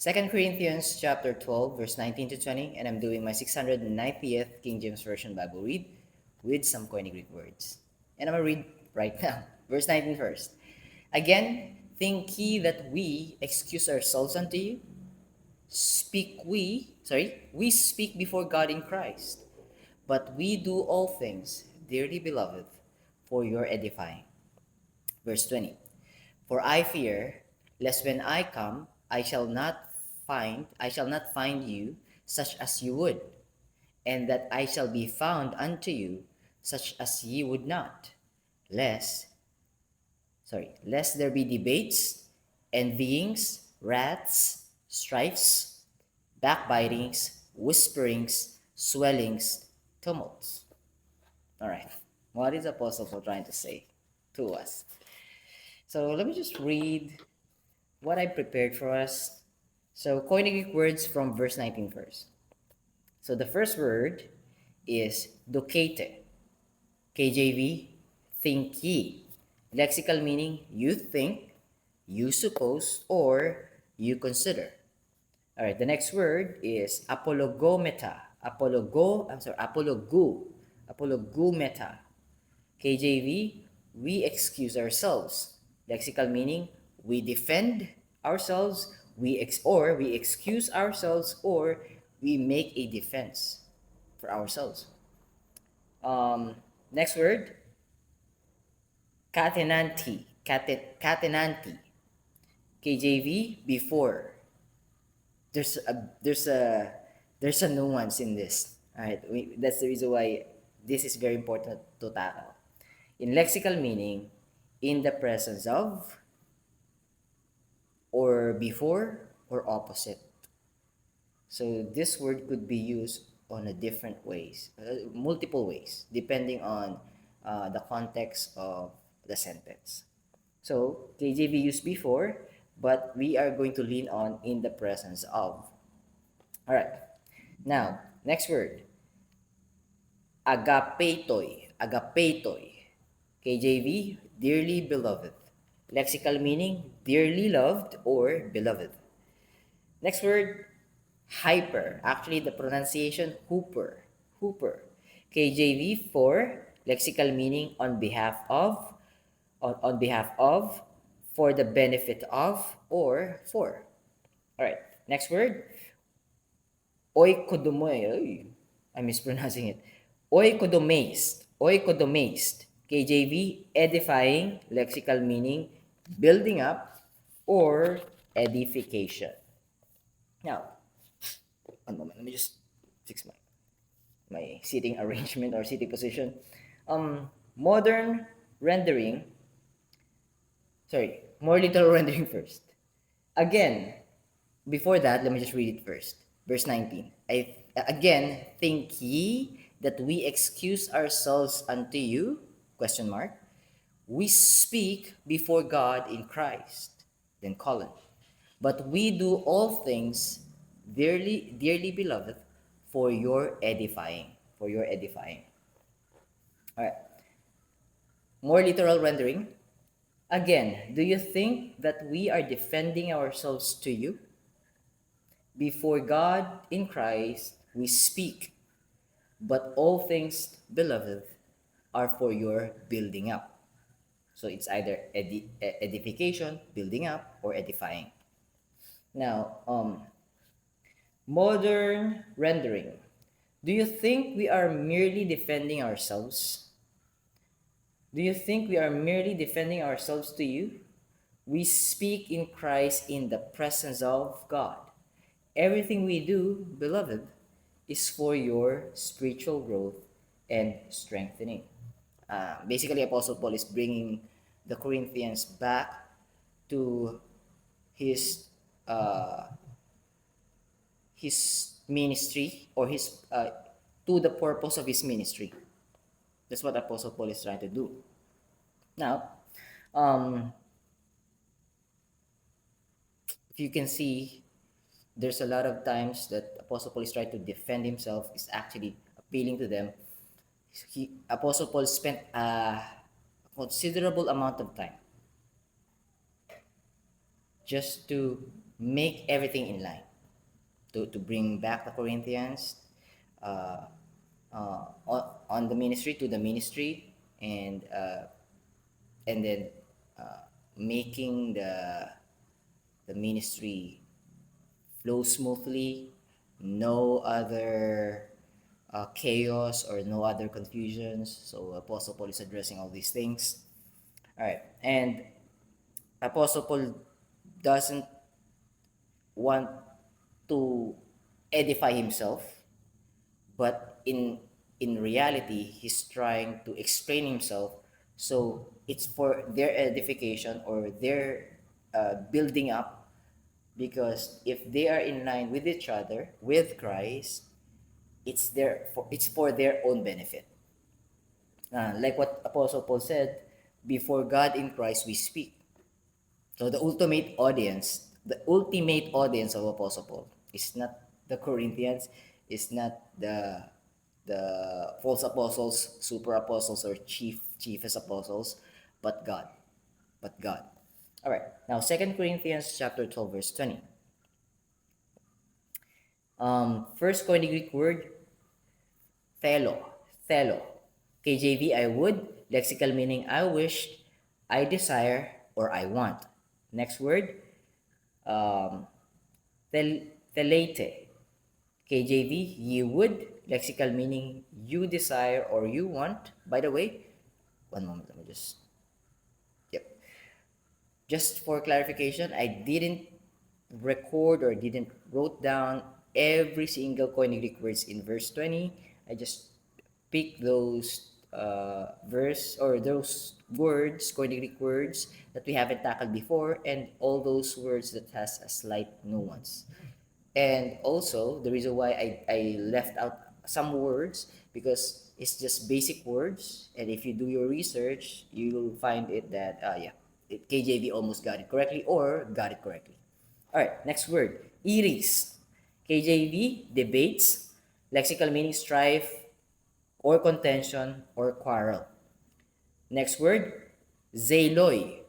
2 Corinthians chapter 12, verse 19 to 20, and I'm doing my 690th King James Version Bible read with some Koine Greek words. And I'm going to read right now, verse 19 first. Again, think ye that we excuse ourselves unto you? We speak before God in Christ, but we do all things, dearly beloved, for your edifying. Verse 20. For I fear, lest when I come, I shall not find you such as you would, and that I shall be found unto you such as ye would not, lest, lest there be debates, envyings, wraths, strifes, backbitings, whisperings, swellings, tumults. All right. What is Apostle Paul trying to say to us? So let me just read what I prepared for us. So Koine Greek words from verse 19 first. So the first word is dokete. KJV, think ye. Lexical meaning you think, you suppose, or you consider. All right, the next word is apologometa. Apologumeta. KJV, we excuse ourselves. Lexical meaning we defend ourselves, we excuse ourselves, or we make a defense for ourselves. Next word, catenanti. KJV, before. There's a nuance in this. All right, that's the reason why this is very important to tackle. In lexical meaning, in the presence of, or before, or opposite. So this word could be used on a different ways, multiple ways, depending on the context of the sentence. So KJV used before, but we are going to lean on in the presence of. All right. Now, next word. Agapetoi. KJV, dearly beloved. Lexical meaning, dearly loved or beloved. Next word, hyper. Actually, the pronunciation, hooper. KJV, for. Lexical meaning, on behalf of. On behalf of, for the benefit of, or for. All right. Next word, oikodomoi. I'm mispronouncing it. Oikodomaist. KJV, edifying. Lexical meaning, building up or edification. Now, one moment. Let me just fix my seating arrangement or seating position. Modern rendering. More literal rendering first. Again, before that, let me just read it first. Verse 19. Again, think ye that we excuse ourselves unto you? Question mark. We speak before God in Christ. Then colon. But we do all things, dearly beloved, for your edifying. For your edifying. All right. More literal rendering. Again, do you think that we are defending ourselves to you? Before God in Christ, we speak, but all things, beloved, are for your building up. So it's either edification, building up, or edifying. Now, modern rendering. Do you think we are merely defending ourselves? Do you think we are merely defending ourselves to you? We speak in Christ in the presence of God. Everything we do, beloved, is for your spiritual growth and strengthening. Basically, Apostle Paul is bringing the Corinthians back to his ministry, or his to the purpose of his ministry. That's what Apostle Paul is trying to do. Now, if you can see, there's a lot of times that Apostle Paul is trying to defend himself, is actually appealing to them. Apostle Paul spent a considerable amount of time just to make everything in line, to bring back the Corinthians on the ministry, to the ministry, and then making the ministry flow smoothly, no other chaos or no other confusions. So Apostle Paul is addressing all these things. All right, and Apostle Paul doesn't want to edify himself, but in reality, he's trying to explain himself. So it's for their edification or their building up, because if they are in line with each other with Christ, it's for their own benefit. Like what Apostle Paul said, before God in Christ we speak. So the ultimate audience of Apostle Paul is not the Corinthians, is not the false apostles, super apostles, or chiefest apostles, but God. But God. All right. Now, 2 Corinthians chapter 12, verse 20. First Koine Greek word, thelo. Thelo. KJV, I would. Lexical meaning, I wish, I desire, or I want. Next word, um, thelete. KJV, you would. Lexical meaning, you desire or you want. By the way, one moment, let me just... Yep. Just for clarification, I didn't record or didn't wrote down every single Koine Greek words in verse 20. I just picked those verse or those words, Koine Greek words that we haven't tackled before, and all those words that has a slight nuance. And also the reason why I left out some words, because it's just basic words, and if you do your research you'll find it that KJV almost got it correctly or got it correctly. All right, next word, iris. KJV, debates. Lexical meaning, strife or contention or quarrel. Next word, zeiloi.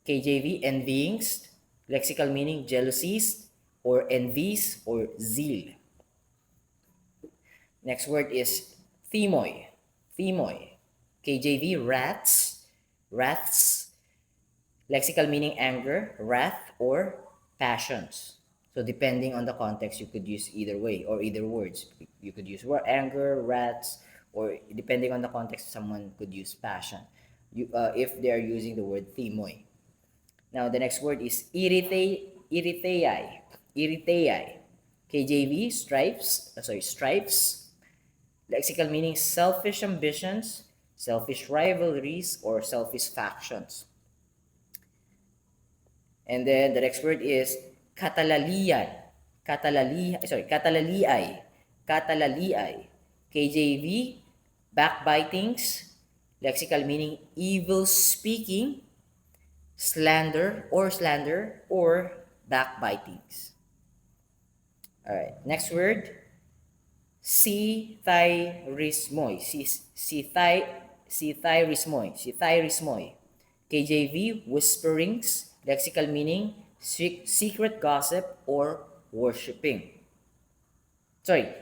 KJV, envyings. Lexical meaning, jealousies or envies or zeal. Next word is themoi. Themoi. KJV, wraths. Wraths. Lexical meaning, anger, wrath, or passions. So depending on the context, you could use either way or either words. You could use anger, wraths, or depending on the context, someone could use passion. If they are using the word themoi. Now the next word is irithei. Irithei. KJV, stripes. Lexical meaning, selfish ambitions, selfish rivalries, or selfish factions. And then the next word is katalalian. Katalaliai. Katalaliai. KJV, backbitings. Lexical meaning, evil speaking, slander, or backbitings. All right, next word, sithairismoi. Sithairismoi. KJV, whisperings. Lexical meaning, secret gossip or worshiping.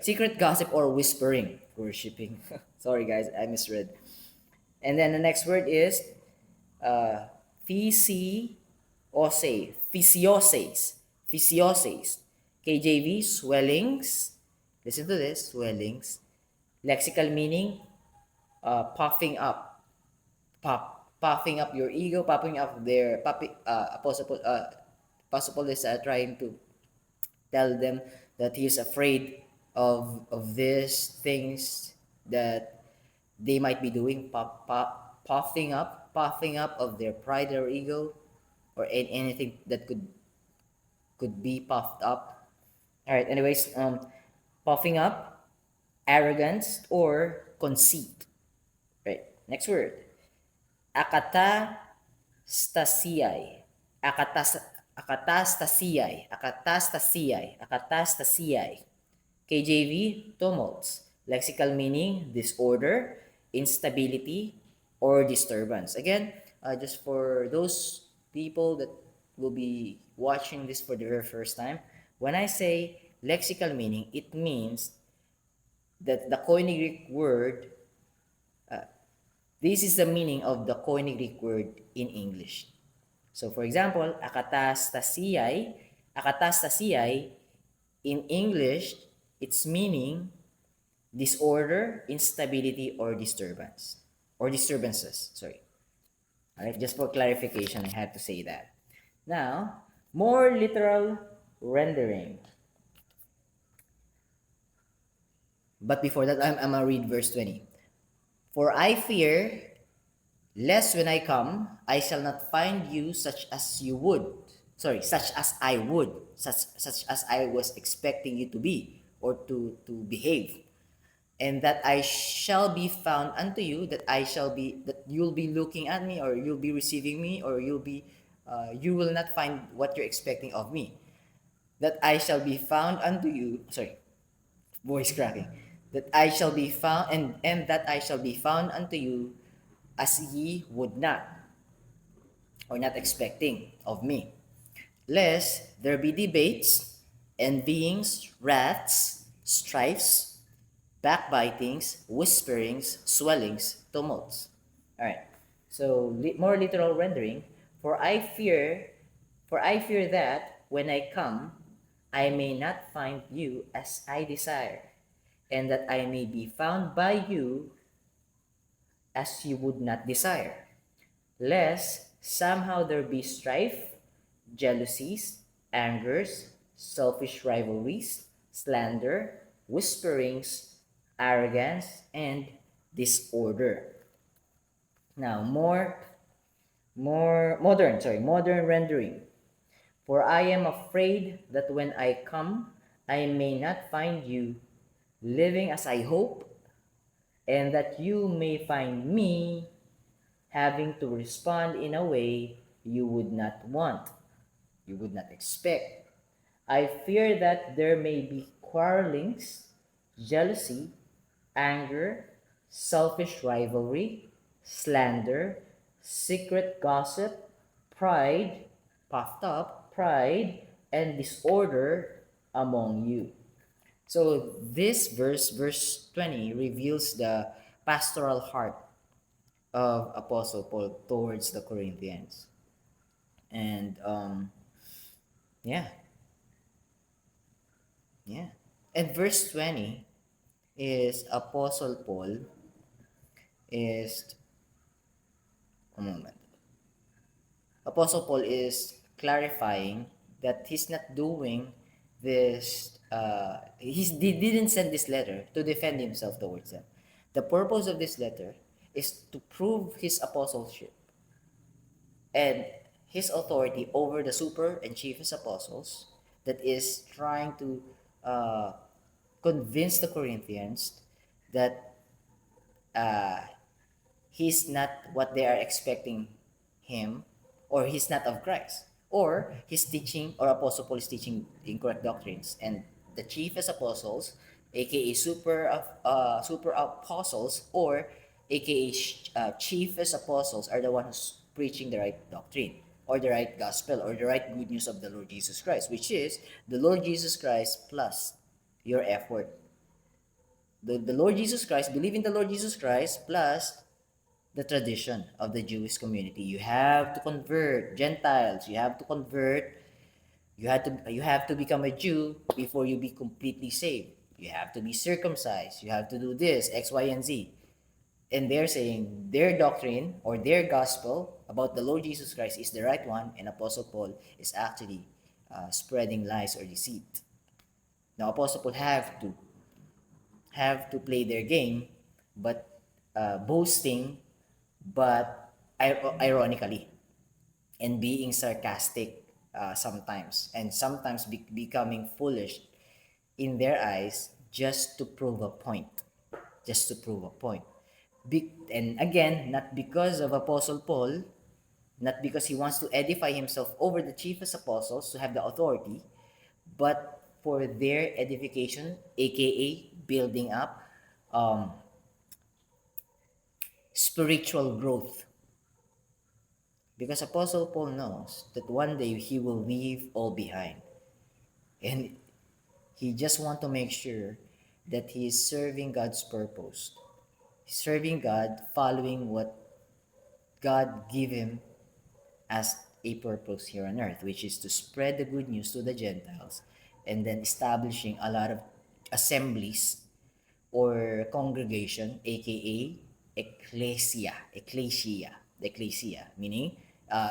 Secret gossip or whispering. Worshipping. Sorry guys, I misread. And then the next word is physioses. KJV, swellings. Listen to this, swellings. Lexical meaning, puffing up. Puffing up your ego, puffing up their Apostle Paul is trying to tell them that he is afraid of these things that they might be doing, puffing up of their pride or ego, or anything that could be puffed up. All right, anyways, puffing up, arrogance, or conceit. Right, next word, akatastasiai. Akatastasiai. KJV, tumults. Lexical meaning, disorder, instability, or disturbance. Again, just for those people that will watching this for the very first time, when I say lexical meaning, it means that the Koine Greek word, this is the meaning of the Koine Greek word in English. So for example, akatastasiai in English, its meaning disorder, instability, or disturbance, or disturbances, sorry. All right, just for clarification, I had to say that. Now, more literal rendering. But before that, I'm gonna read verse 20. For I fear, lest when I come, I shall not find you such as you would. Sorry, such as I would, such as I was expecting you to be or to behave. And that I shall be found unto you, that you'll be looking at me, or you'll be receiving me, or you will not find what you're expecting of me. That I shall be found unto you, sorry, voice cracking. That I shall be found, and that I shall be found unto you as ye would not, or not expecting of me. Lest there be debates, envyings, wraths, strifes, backbitings, whisperings, swellings, tumults. All right. So more literal rendering. For I fear, for I fear that when I come, I may not find you as I desire, and that I may be found by you as you would not desire, lest somehow there be strife, jealousies, angers, selfish rivalries, slander, whisperings, arrogance, and disorder. Now, modern rendering. For I am afraid that when I come, I may not find you living as I hope, and that you may find me having to respond in a way you would not want, you would not expect. I fear that there may be quarrelings, jealousy, anger, selfish rivalry, slander, secret gossip, pride, puffed up, pride, and disorder among you. So this verse 20, reveals the pastoral heart of Apostle Paul towards the Corinthians. And yeah, yeah. And verse 20 is Apostle Paul is a moment. Apostle Paul is clarifying that he's not doing this. He didn't send this letter to defend himself towards them. The purpose of this letter is to prove his apostleship and his authority over the super and chiefest apostles, that is trying to uh, convince the Corinthians that uh, he's not what they are expecting him, or he's not of Christ, or he's teaching, or Apostle Paul is teaching incorrect doctrines, and the chiefest apostles, aka super apostles, or aka chiefest apostles, are the ones who's preaching the right doctrine, or the right gospel, or the right good news of the Lord Jesus Christ, which is the Lord Jesus Christ plus your effort. The Lord Jesus Christ, believe in the Lord Jesus Christ plus the tradition of the Jewish community. You have to convert Gentiles. You have to convert. You have to become a Jew before you be completely saved. You have to be circumcised. You have to do this, X, Y, and Z. And they're saying their doctrine or their gospel about the Lord Jesus Christ is the right one, and Apostle Paul is actually spreading lies or deceit. Now, Apostle Paul have to play their game, but boasting, but ironically, and being sarcastic sometimes, and sometimes becoming foolish in their eyes, just to prove a point, just to prove a point. And again, not because of Apostle Paul, not because he wants to edify himself over the chiefest apostles to have the authority, but for their edification, aka building up um, spiritual growth, Because Apostle Paul knows that one day he will leave all behind. And he just want to make sure that he is serving God's purpose. Serving God, following what God gave him as a purpose here on earth, which is to spread the good news to the Gentiles and then establishing a lot of assemblies or congregation, aka ecclesia, meaning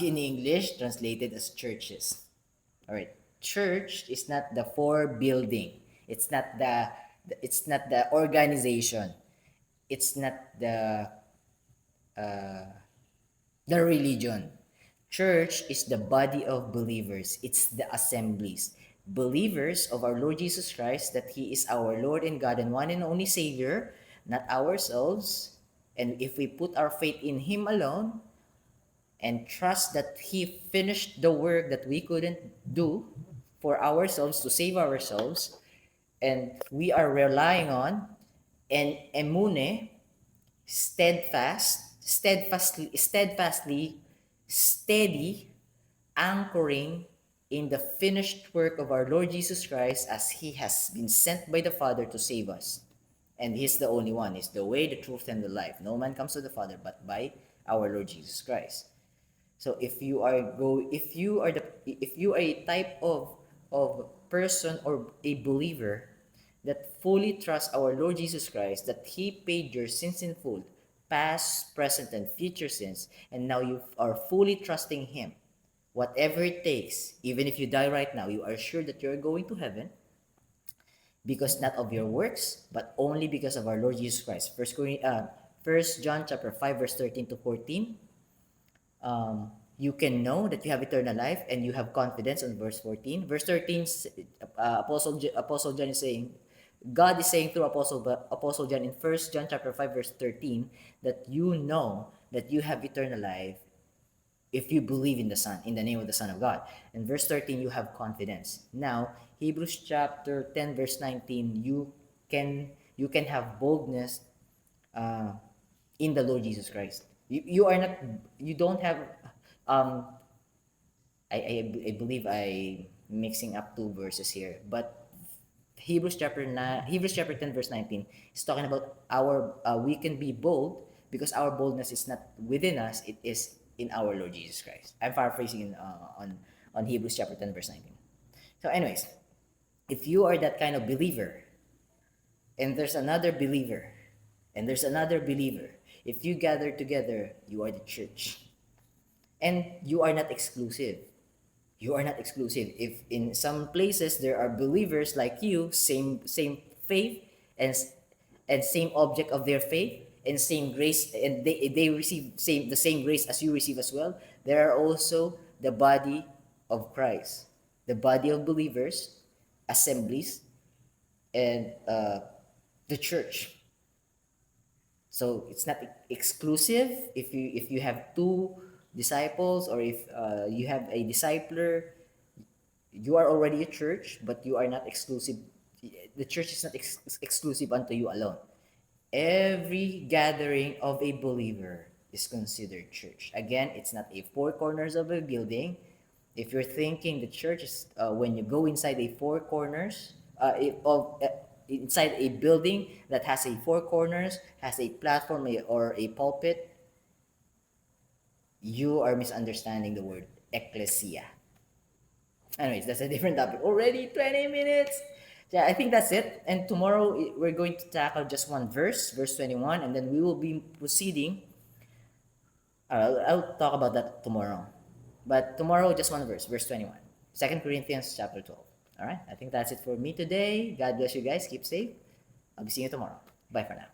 in English translated as churches. All right, church is not the four building. It's not the organization. It's not uh, the religion. Church is the body of believers. It's the assemblies. Believers of our Lord Jesus Christ, that He is our Lord and God and one and only Savior, not ourselves. And if we put our faith in Him alone and trust that He finished the work that we couldn't do for ourselves to save ourselves, and we are relying on and emune, steadfastly, steady, anchoring in the finished work of our Lord Jesus Christ as He has been sent by the Father to save us. And He's the only one. He's the way, the truth, and the life. No man comes to the Father but by our Lord Jesus Christ. So if you are a type of person or a believer that fully trusts our Lord Jesus Christ, that He paid your sins in full, past, present, and future sins, and now you are fully trusting Him, whatever it takes, even if you die right now, you are sure that you're going to heaven because not of your works, but only because of our Lord Jesus Christ. First John chapter 5, verse 13 to 14. You can know that you have eternal life and you have confidence on verse 14. Verse 13, Apostle John is saying, God is saying through Apostle John in First John chapter 5, verse 13, that you know that you have eternal life if you believe in the Son, in the name of the Son of God. And verse 13, you have confidence. Now, Hebrews chapter 10, verse 19, you can have boldness in the Lord Jesus Christ. You don't have, I believe I mixing up two verses here, but Hebrews chapter 10 verse 19 is talking about we can be bold because our boldness is not within us, it is in our Lord Jesus Christ. I'm paraphrasing on Hebrews chapter 10 verse 19. So anyways, if you are that kind of believer and there's another believer and there's another believer, if you gather together, you are the church. And you are not exclusive. You are not exclusive. If in some places there are believers like you, same faith and same object of their faith and same grace, and they receive the same grace as you receive as well, there are also the body of Christ, the body of believers, assemblies, and the church. So it's not exclusive. If you have two disciples, or if you have a discipler, you are already a church, but you are not exclusive. The church is not exclusive unto you alone. Every gathering of a believer is considered church. Again, it's not a four corners of a building. If you're thinking the church is when you go inside a four corners inside a building that has a four corners, has a platform or a pulpit, you are misunderstanding the word ecclesia. Anyways, that's a different topic. Already 20 minutes. Yeah, I think that's it. And tomorrow we're going to tackle just one verse, verse 21, and then we will be proceeding. I'll talk about that tomorrow. But tomorrow, just one verse, verse 21. 2 Corinthians chapter 12. All right, I think that's it for me today. God bless you guys. Keep safe. I'll be seeing you tomorrow. Bye for now.